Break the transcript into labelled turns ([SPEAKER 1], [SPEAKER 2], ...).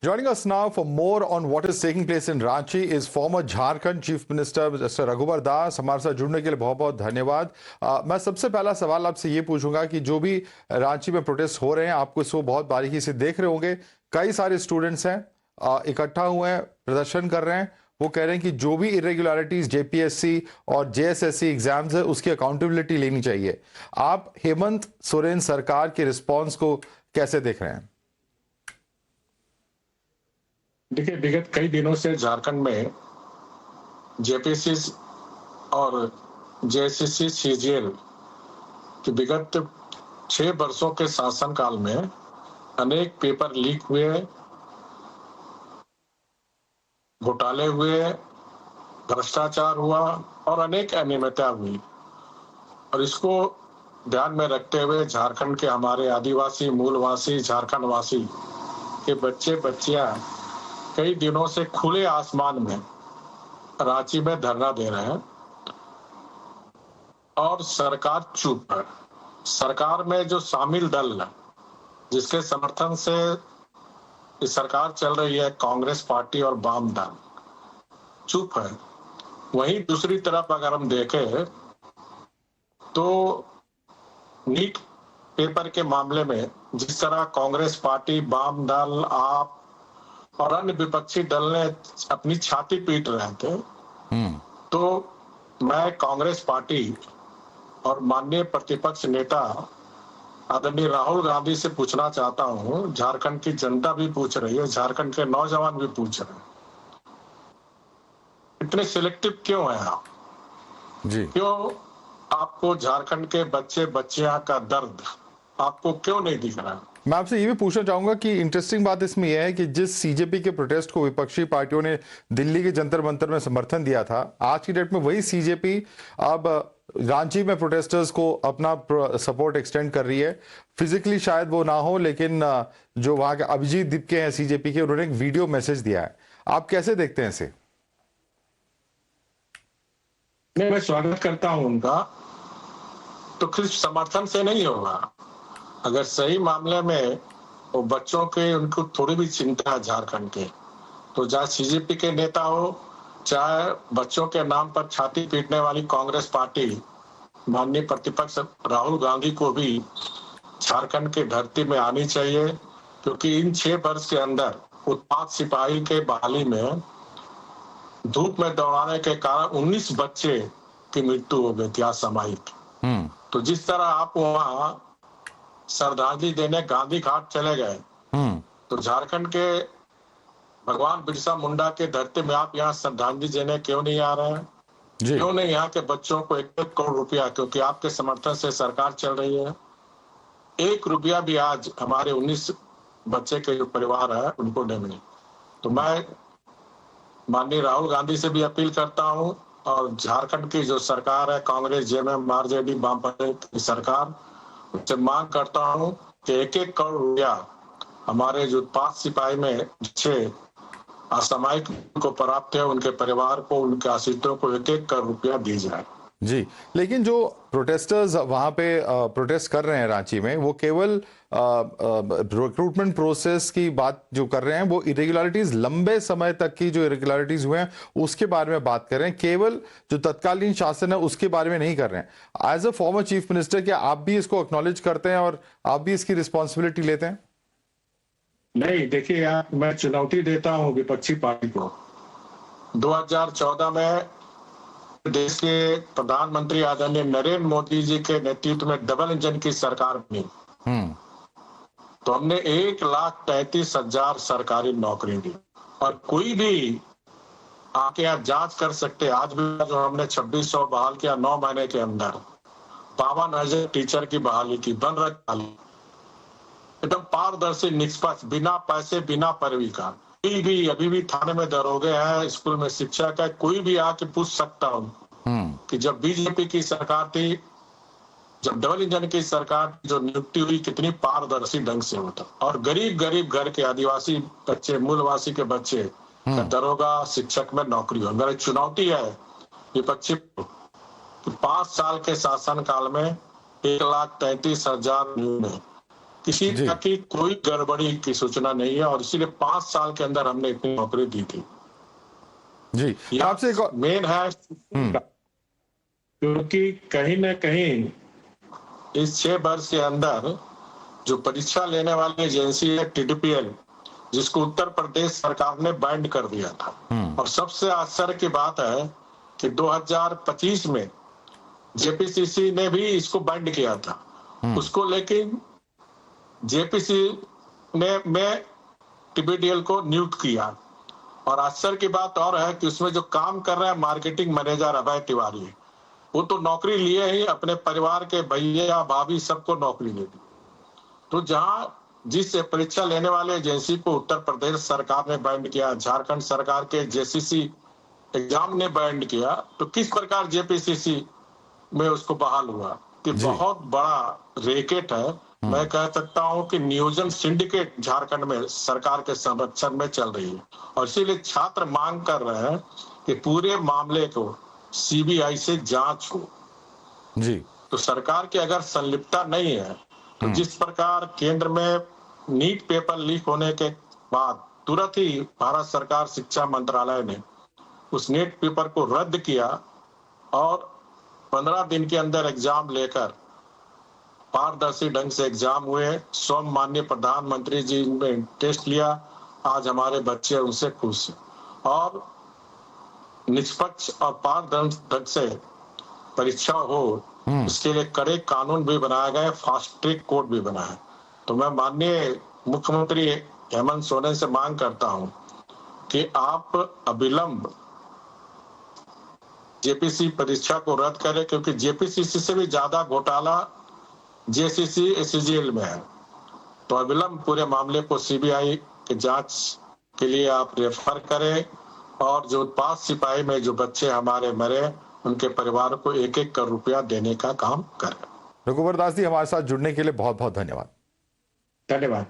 [SPEAKER 1] Joining us now for more on what is taking place in Ranchi is former Jharkhand Chief Minister Mr. रघुवर दास। हमारे साथ जुड़ने के लिए बहुत बहुत धन्यवाद। मैं सबसे पहला सवाल आपसे ये पूछूंगा कि जो भी रांची में प्रोटेस्ट हो रहे हैं, आपको इसको बहुत बारीकी से देख रहे होंगे। कई सारे स्टूडेंट्स हैं, इकट्ठा हुए हैं, प्रदर्शन कर रहे हैं। वो कह रहे हैं कि जो भी इरेगुलरिटीज जेपीएससी और जेएसएससी एग्जाम्स है, उसकी अकाउंटेबिलिटी लेनी चाहिए। आप हेमंत सोरेन सरकार के रिस्पॉन्स को कैसे देख रहे हैं?
[SPEAKER 2] देखिए, विगत कई दिनों से झारखंड में जेपीएससी और जेएसएससी सीजीएल की विगत 6 वर्षों के शासनकाल में अनेक पेपर लीक हुए, घोटाले हुए, भ्रष्टाचार हुआ और अनेक अनियमितता हुई। और इसको ध्यान में रखते हुए झारखंड के हमारे आदिवासी मूलवासी झारखंड वासी के बच्चे बच्चियां कई दिनों से खुले आसमान में रांची में धरना दे रहे हैं और सरकार चुप है। सरकार में जो शामिल दल है, जिसके समर्थन से इस सरकार चल रही है, कांग्रेस पार्टी और वाम दल, चुप है। वहीं दूसरी तरफ अगर हम देखें तो नीट पेपर के मामले में जिस तरह कांग्रेस पार्टी, वाम दल, आप और अन्य विपक्षी दल ने अपनी छाती पीट रहे थे, तो मैं कांग्रेस पार्टी और माननीय प्रतिपक्ष नेता आदरणीय राहुल गांधी से पूछना चाहता हूं, झारखंड की जनता भी पूछ रही है, झारखंड के नौजवान भी पूछ रहे हैं, इतने सिलेक्टिव क्यों हैं आप?
[SPEAKER 1] जी,
[SPEAKER 2] क्यों आपको झारखंड के बच्चे बच्चियां का दर्द आपको क्यों नहीं दिख रहा?
[SPEAKER 1] मैं आपसे ये भी पूछना चाहूंगा कि इंटरेस्टिंग बात इसमें यह है कि जिस सीजेपी के प्रोटेस्ट को विपक्षी पार्टियों ने दिल्ली के जंतर मंतर में समर्थन दिया था, आज की डेट में वही सीजेपी अब रांची में प्रोटेस्टर्स को अपना सपोर्ट एक्सटेंड कर रही है। फिजिकली शायद वो ना हो, लेकिन जो वहां के अभिजीत दीपके हैं सीजेपी के, उन्होंने एक वीडियो मैसेज दिया है। आप कैसे देखते हैं इसे?
[SPEAKER 2] मैं स्वागत करता हूं उनका, तो सिर्फ समर्थन से नहीं होगा। अगर सही मामले में वो बच्चों के, उनको थोड़ी भी चिंता है झारखंड के, तो चाहे सीजेपी के नेता हो, चाहे बच्चों के नाम पर छाती पीटने वाली कांग्रेस पार्टी, माननीय प्रतिपक्ष राहुल गांधी को भी झारखंड की धरती में आनी चाहिए, क्योंकि इन 6 वर्ष के अंदर उत्पाद सिपाही के बहाली में धूप में दौड़ाने के कारण 19 बच्चे की मृत्यु हो गई थी असामयिक। तो जिस तरह आप वहां श्रद्धांजलि देने गांधी घाट चले गए, तो झारखंड के भगवान बिरसा मुंडा के धरती में आप यहाँ श्रद्धांजलि देने क्यों नहीं आ रहे हैं? क्यों नहीं यहाँ के बच्चों को 1 करोड़ रुपया, क्योंकि आपके समर्थन से सरकार चल रही है, 1 रुपया भी आज हमारे 19 बच्चे के जो परिवार है उनको नहीं मिली। तो मैं माननीय राहुल गांधी से भी अपील करता हूँ और झारखंड की जो सरकार है, कांग्रेस, जेएमएम, आरजेडी, वामपंथी की सरकार, उससे मांग करता हूं कि 1-1 करोड़ रुपया हमारे जो उत्पाद सिपाही में 6 असामयिक को प्राप्त है, उनके परिवार को, उनके आश्रितों को 1-1 करोड़ रुपया दी जाए।
[SPEAKER 1] जी, लेकिन जो प्रोटेस्टर्स वहां पे प्रोटेस्ट कर रहे हैं रांची में, वो केवल रिक्रूटमेंट प्रोसेस की बात जो कर रहे हैं, वो इरेगुलरिटीज, लंबे समय तक की जो इरेगुलरिटीज हुए हैं उसके बारे में बात कर रहे हैं, केवल जो तत्कालीन शासन है उसके बारे में नहीं कर रहे हैं। As a former chief minister, क्या आप भी इसको एक्नॉलेज करते हैं और आप भी इसकी रिस्पॉन्सिबिलिटी लेते हैं?
[SPEAKER 2] नहीं, देखिए, मैं चुनौती देता हूँ विपक्षी पार्टी को। 2014 में देश के प्रधानमंत्री आदरणीय नरेंद्र मोदी जी के नेतृत्व में डबल इंजन की सरकार बनी, तो हमने 1,33,000 सरकारी नौकरी दी। और कोई भी आके यहाँ जांच कर सकते, आज भी जो हमने 2600 बहाल किया 9 महीने के अंदर, 52,000 टीचर की बहाली की, बन रही एकदम पारदर्शी, निष्पक्ष, बिना पैसे, बिना पैरवी का। कोई भी अभी भी थाने में दरोगे हैं, स्कूल में शिक्षक है, कोई भी आके पूछ सकता हूँ कि जब बीजेपी की सरकार थी, जब डबल इंजन की सरकार जो नियुक्ति हुई, कितनी पारदर्शी ढंग से होता, और गरीब घर के आदिवासी बच्चे, मूलवासी के बच्चे दरोगा, शिक्षक में नौकरी हो। मेरी चुनौती है विपक्षी कि 5 साल के शासन काल में 1,33,000 किसी
[SPEAKER 1] जी।
[SPEAKER 2] तरह की कोई गड़बड़ी की सूचना नहीं है और इसीलिए 5 साल के अंदर हमने इतनी नौकरी दी थी।
[SPEAKER 1] जी। मैं
[SPEAKER 2] यह
[SPEAKER 1] आपसे एक और
[SPEAKER 2] मेन है, क्योंकि कहीं न कहीं इस 6 वर्ष के अंदर जो परीक्षा लेने वाली एजेंसी है टीडीपीएल, जिसको उत्तर प्रदेश सरकार ने बैंड कर दिया था। और सबसे आश्चर्य की बात है कि 2025 में जेपीसीसी ने भी इसको बैंड किया था। उसको लेकिन जेपीसी ने में टीबीडीएल को नियुक्त किया। और आश्चर्य की बात और है कि उसमें जो काम कर रहे हैं मार्केटिंग मैनेजर अभय तिवारी, वो तो नौकरी लिए ही अपने परिवार के भैया भाभी सबको नौकरी दे दी। तो जहां जिस परीक्षा लेने वाले एजेंसी को उत्तर प्रदेश सरकार ने बैंड किया, झारखंड सरकार के जेसीसी एग्जाम ने बैंड किया, तो किस प्रकार जेपीसीसी में उसको बहाल हुआ कि
[SPEAKER 1] जी।
[SPEAKER 2] बहुत बड़ा रैकेट है। मैं कह सकता हूं कि नियोजन सिंडिकेट झारखंड में सरकार के संरक्षण में चल रही है और इसीलिए छात्र मांग कर रहे हैं कि पूरे मामले को सीबीआई से जांच हो।
[SPEAKER 1] जी।
[SPEAKER 2] तो सरकार की अगर संलिप्तता नहीं है तो जिस प्रकार केंद्र में नीट पेपर लीक होने के बाद तुरंत ही भारत सरकार शिक्षा मंत्रालय ने उस नीट पेपर को रद्द किया और 15 दिन के अंदर एग्जाम लेकर पारदर्शी ढंग से एग्जाम हुए। स्वयं माननीय प्रधानमंत्री जी ने टेस्ट लिया। आज हमारे बच्चे उनसे खुश हैं और निष्पक्ष और पारदर्शी ढंग से परीक्षा हो, इसके लिए कड़े कानून भी बनाए गए, फास्ट ट्रैक कोर्ट भी बना है। तो मैं माननीय मुख्यमंत्री हेमंत सोरेन से मांग करता हूं कि आप अविलंब जेपीसी परीक्षा को रद्द करें, क्योंकि जेपीसीसी से भी ज्यादा घोटाला जेसीसी एससीजीएल में है। तो अविलंब पूरे मामले को सीबीआई के जांच के लिए आप रेफर करें और जो उत्पाद सिपाही में जो बच्चे हमारे मरे उनके परिवार को 1-1 करोड़ रुपया देने का काम करें।
[SPEAKER 1] रघुवर दास जी, हमारे साथ जुड़ने के लिए बहुत बहुत धन्यवाद।
[SPEAKER 2] धन्यवाद।